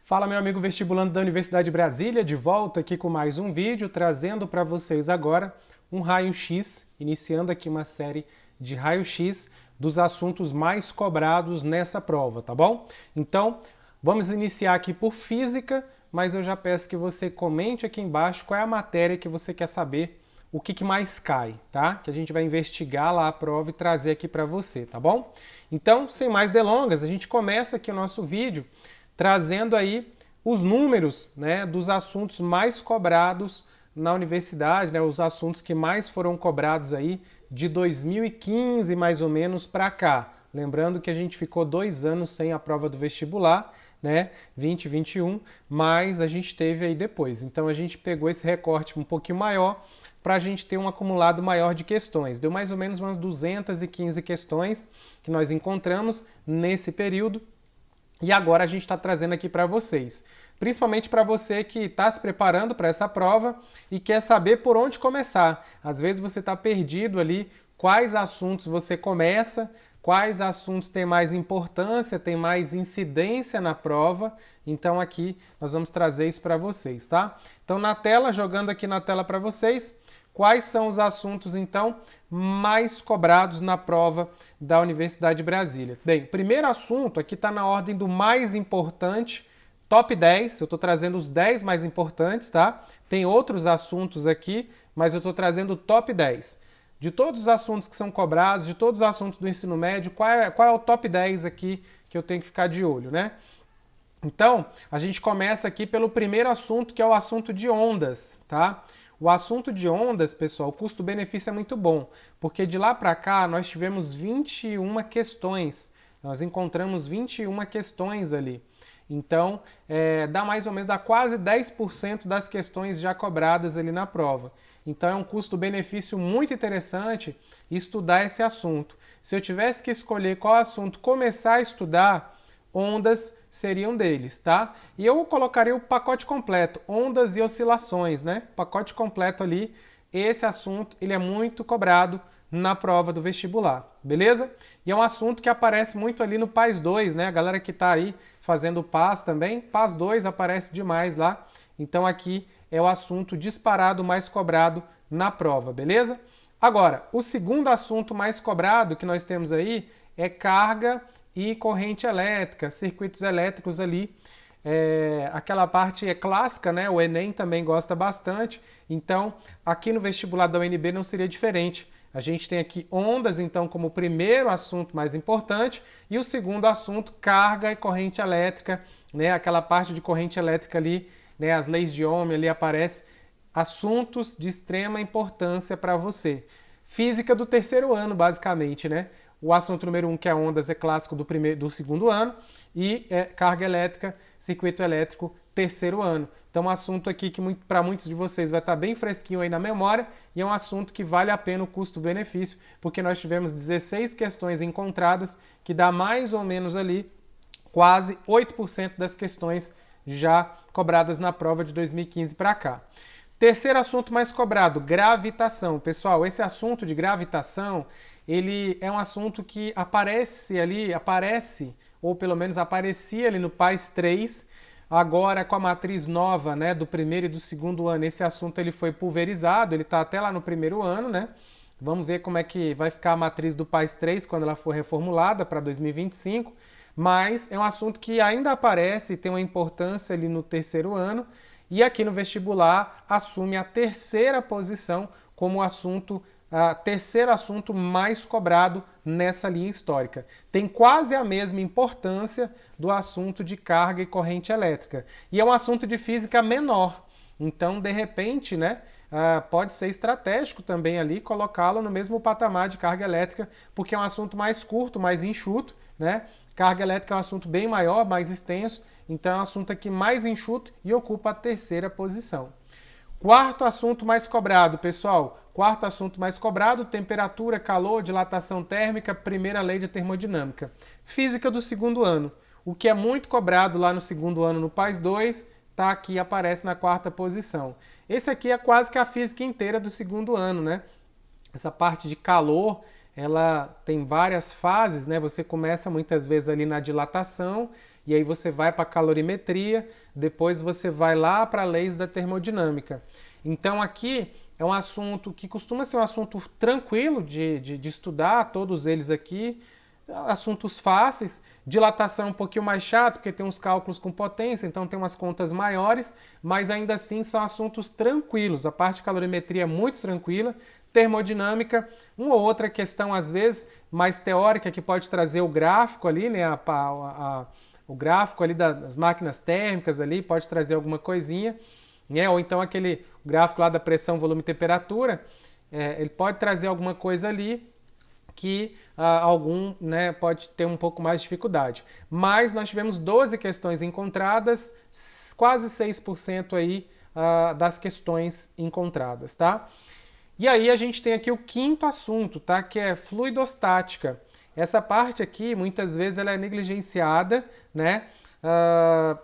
Fala, meu amigo vestibulando da Universidade de Brasília, de volta aqui com mais um vídeo, trazendo para vocês agora um raio-x, iniciando aqui uma série de raio-x dos assuntos mais cobrados nessa prova, tá bom? Então, vamos iniciar aqui por física, mas eu já peço que você comente aqui embaixo qual é a matéria que você quer saber, o que mais cai, tá? Que a gente vai investigar lá a prova e trazer aqui para você, tá bom? Então, sem mais delongas, a gente começa aqui o nosso vídeo trazendo aí os números, né, dos assuntos mais cobrados na universidade, né, os assuntos que mais foram cobrados aí de 2015 mais ou menos para cá. Lembrando que a gente ficou 2 anos sem a prova do vestibular, né, 2021, mas a gente teve aí depois. Então a gente pegou esse recorte um pouquinho maior para a gente ter um acumulado maior de questões. Deu mais ou menos umas 215 questões que nós encontramos nesse período. E agora a gente está trazendo aqui para vocês, principalmente para você que está se preparando para essa prova e quer saber por onde começar. Às vezes você está perdido ali, quais assuntos você começa, quais assuntos têm mais importância, têm mais incidência na prova. Então aqui nós vamos trazer isso para vocês, tá? Então na tela, jogando aqui na tela para vocês, quais são os assuntos, então, mais cobrados na prova da Universidade de Brasília? Bem, primeiro assunto, aqui está na ordem do mais importante, top 10, eu estou trazendo os 10 mais importantes, tá? Tem outros assuntos aqui, mas eu estou trazendo o top 10. De todos os assuntos que são cobrados, de todos os assuntos do ensino médio, qual é o top 10 aqui que eu tenho que ficar de olho, né? Então, a gente começa aqui pelo primeiro assunto, que é o assunto de ondas, tá? O assunto de ondas, pessoal, o custo-benefício é muito bom, porque de lá para cá nós tivemos 21 questões, nós encontramos 21 questões ali. Então, dá mais ou menos, dá quase 10% das questões já cobradas ali na prova. Então, é um custo-benefício muito interessante estudar esse assunto. Se eu tivesse que escolher qual assunto começar a estudar, ondas seriam deles, tá? E eu colocaria o pacote completo, ondas e oscilações, né? Pacote completo ali, esse assunto, ele é muito cobrado na prova do vestibular, beleza? E é um assunto que aparece muito ali no PAS 2, né? A galera que tá aí fazendo o PAS também, PAS 2 aparece demais lá. Então aqui é o assunto disparado mais cobrado na prova, beleza? Agora, o segundo assunto mais cobrado que nós temos aí é carga e corrente elétrica, circuitos elétricos ali. Aquela parte é clássica, né? O Enem também gosta bastante. Então, aqui no vestibular da UNB não seria diferente. A gente tem aqui ondas, então, como o primeiro assunto mais importante, e o segundo assunto, carga e corrente elétrica, né? Aquela parte de corrente elétrica ali, né? As leis de Ohm ali aparecem, assuntos de extrema importância para você. Física do terceiro ano, basicamente, né? O assunto número 1, que é ondas, é clássico do segundo ano, e carga elétrica, circuito elétrico, terceiro ano. Então, um assunto aqui que para muitos de vocês vai estar bem fresquinho aí na memória, e é um assunto que vale a pena o custo-benefício, porque nós tivemos 16 questões encontradas, que dá mais ou menos ali quase 8% das questões já cobradas na prova de 2015 para cá. Terceiro assunto mais cobrado, gravitação. Pessoal, esse assunto de gravitação, ele é um assunto que aparece, ou pelo menos aparecia ali no PAS 3, agora com a matriz nova, né, do primeiro e do segundo ano, esse assunto ele foi pulverizado, ele está até lá no primeiro ano, né? Vamos ver como é que vai ficar a matriz do PAS 3 quando ela for reformulada para 2025, mas é um assunto que ainda aparece e tem uma importância ali no terceiro ano, e aqui no vestibular assume a terceira posição como terceiro assunto mais cobrado nessa linha histórica. Tem quase a mesma importância do assunto de carga e corrente elétrica. E é um assunto de física menor. Então, de repente, né, pode ser estratégico também ali colocá-lo no mesmo patamar de carga elétrica, porque é um assunto mais curto, mais enxuto, né? Carga elétrica é um assunto bem maior, mais extenso, então é um assunto aqui mais enxuto e ocupa a terceira posição. Quarto assunto mais cobrado, pessoal. Quarto assunto mais cobrado, temperatura, calor, dilatação térmica, primeira lei de termodinâmica. Física do segundo ano. O que é muito cobrado lá no segundo ano no PAS 2, tá aqui, aparece na quarta posição. Esse aqui é quase que a física inteira do segundo ano, né? Essa parte de calor, ela tem várias fases, né? Você começa muitas vezes ali na dilatação e aí você vai para a calorimetria, depois você vai lá para leis da termodinâmica. Então aqui é um assunto que costuma ser um assunto tranquilo de estudar, todos eles aqui, assuntos fáceis. Dilatação é um pouquinho mais chato, porque tem uns cálculos com potência, então tem umas contas maiores, mas ainda assim são assuntos tranquilos. A parte de calorimetria é muito tranquila. Termodinâmica, uma ou outra questão, às vezes, mais teórica, que pode trazer o gráfico ali, né? O gráfico ali das máquinas térmicas ali, pode trazer alguma coisinha, né? Ou então aquele gráfico lá da pressão, volume e temperatura, ele pode trazer alguma coisa ali que né, pode ter um pouco mais de dificuldade. Mas nós tivemos 12 questões encontradas, quase 6% aí das questões encontradas, tá? E aí a gente tem aqui o quinto assunto, tá? Que é fluidostática. Essa parte aqui, muitas vezes, ela é negligenciada, né?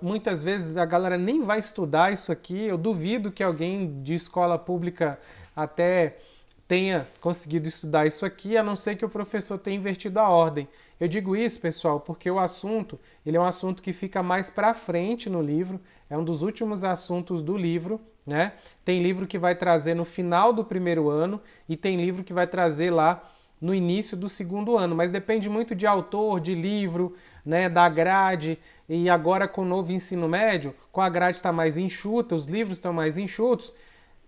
Muitas vezes a galera nem vai estudar isso aqui. Eu duvido que alguém de escola pública até tenha conseguido estudar isso aqui, a não ser que o professor tenha invertido a ordem. Eu digo isso, pessoal, porque o assunto, ele é um assunto que fica mais para frente no livro, é um dos últimos assuntos do livro, né? Tem livro que vai trazer no final do primeiro ano e tem livro que vai trazer lá no início do segundo ano, mas depende muito de autor, de livro, né, da grade, e agora com o novo ensino médio, com a grade está mais enxuta, os livros estão mais enxutos,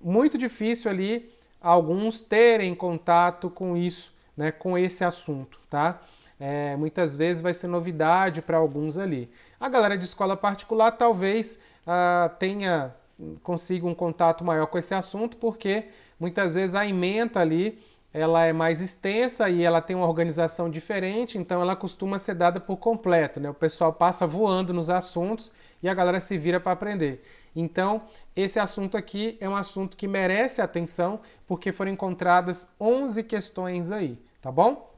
muito difícil ali alguns terem contato com isso, né, com esse assunto, tá? Muitas vezes vai ser novidade para alguns ali. A galera de escola particular talvez consiga um contato maior com esse assunto, porque muitas vezes a ementa ali ela é mais extensa e ela tem uma organização diferente, então ela costuma ser dada por completo, né? O pessoal passa voando nos assuntos e a galera se vira para aprender. Então, esse assunto aqui é um assunto que merece atenção, porque foram encontradas 11 questões aí, tá bom?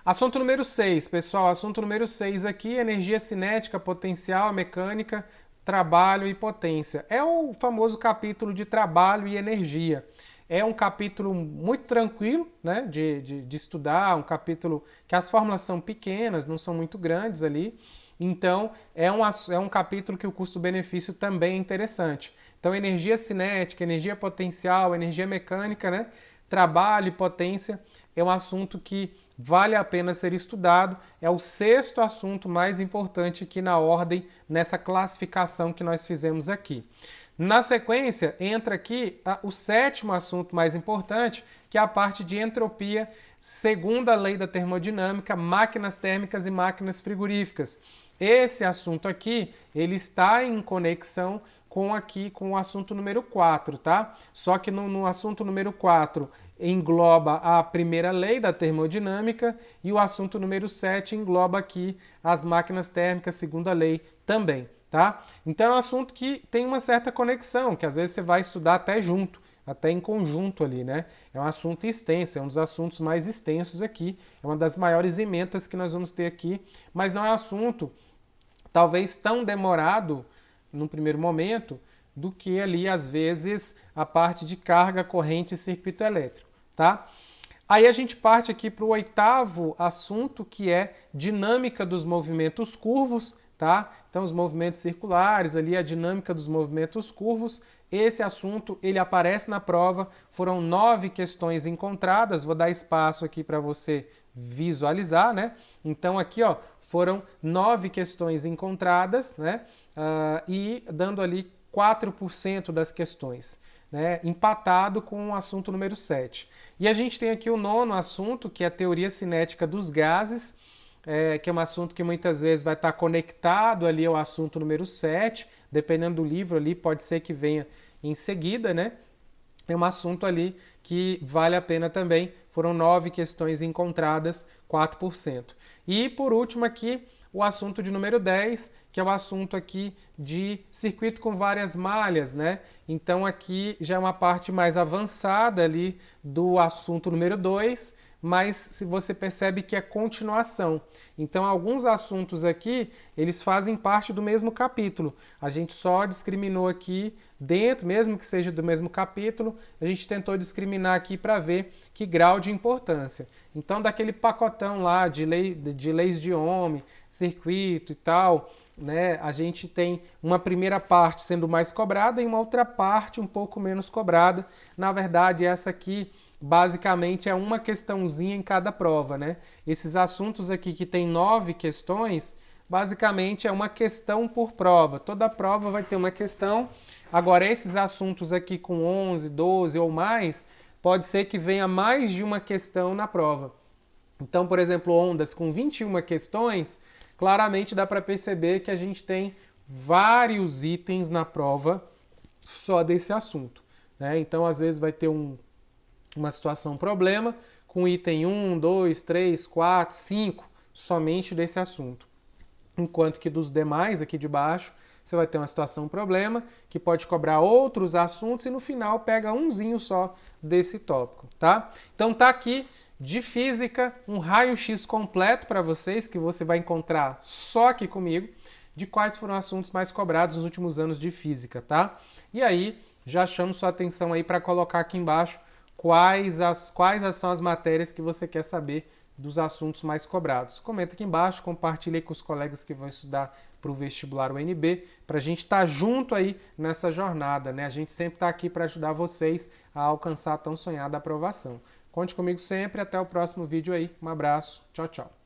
Assunto número 6, pessoal. Assunto número 6 aqui, energia cinética, potencial, mecânica, trabalho e potência. É o famoso capítulo de trabalho e energia. É um capítulo muito tranquilo, né, de estudar, um capítulo que as fórmulas são pequenas, não são muito grandes ali. Então, é um capítulo que o custo-benefício também é interessante. Então, energia cinética, energia potencial, energia mecânica, né, trabalho e potência é um assunto que vale a pena ser estudado. É o sexto assunto mais importante aqui na ordem, nessa classificação que nós fizemos aqui. Na sequência, entra aqui o sétimo assunto mais importante, que é a parte de entropia, segundo a lei da termodinâmica, máquinas térmicas e máquinas frigoríficas. Esse assunto aqui, ele está em conexão com o assunto número 4, tá? Só que no assunto número 4 engloba a primeira lei da termodinâmica e o assunto número 7 engloba aqui as máquinas térmicas, segunda lei também. Tá? Então é um assunto que tem uma certa conexão, que às vezes você vai estudar até junto, até em conjunto ali, né? É um assunto extenso, é um dos assuntos mais extensos aqui, é uma das maiores ementas que nós vamos ter aqui, mas não é um assunto talvez tão demorado no primeiro momento do que ali às vezes a parte de carga, corrente e circuito elétrico, tá? Aí a gente parte aqui para o oitavo assunto, que é dinâmica dos movimentos curvos, tá? Então os movimentos circulares, ali a dinâmica dos movimentos curvos. Esse assunto ele aparece na prova, foram 9 questões encontradas, vou dar espaço aqui para você visualizar, né? Então aqui ó, foram 9 questões encontradas, né? E dando ali 4% das questões, né? Empatado com o assunto número 7. E a gente tem aqui o nono assunto, que é a teoria cinética dos gases, que é um assunto que muitas vezes vai estar conectado ali ao assunto número 7, dependendo do livro ali, pode ser que venha em seguida, né? É um assunto ali que vale a pena também, foram 9 questões encontradas, 4%. E por último aqui, o assunto de número 10, que é o assunto aqui de circuito com várias malhas, né? Então aqui já é uma parte mais avançada ali do assunto número 2, mas se você percebe que é continuação. Então, alguns assuntos aqui, eles fazem parte do mesmo capítulo. A gente só discriminou aqui dentro, mesmo que seja do mesmo capítulo, a gente tentou discriminar aqui para ver que grau de importância. Então, daquele pacotão lá de leis de Ohm, circuito e tal, né, a gente tem uma primeira parte sendo mais cobrada e uma outra parte um pouco menos cobrada. Na verdade, essa aqui basicamente é uma questãozinha em cada prova, né? Esses assuntos aqui que tem 9 questões, basicamente é uma questão por prova. Toda prova vai ter uma questão. Agora, esses assuntos aqui com 11, 12 ou mais, pode ser que venha mais de uma questão na prova. Então, por exemplo, ondas com 21 questões, claramente dá para perceber que a gente tem vários itens na prova só desse assunto, né? Então, às vezes vai ter uma situação problema com item 1, 2, 3, 4, 5 somente desse assunto. Enquanto que dos demais aqui de baixo, você vai ter uma situação problema que pode cobrar outros assuntos e no final pega umzinho só desse tópico, tá? Então tá aqui de física um raio-x completo para vocês que você vai encontrar só aqui comigo de quais foram assuntos mais cobrados nos últimos anos de física, tá? E aí já chamo sua atenção aí para colocar aqui embaixo quais são as matérias que você quer saber dos assuntos mais cobrados. Comenta aqui embaixo, compartilhe com os colegas que vão estudar para o vestibular UNB, para a gente estar junto aí nessa jornada, né? A gente sempre está aqui para ajudar vocês a alcançar a tão sonhada aprovação. Conte comigo sempre, até o próximo vídeo aí. Um abraço, tchau, tchau.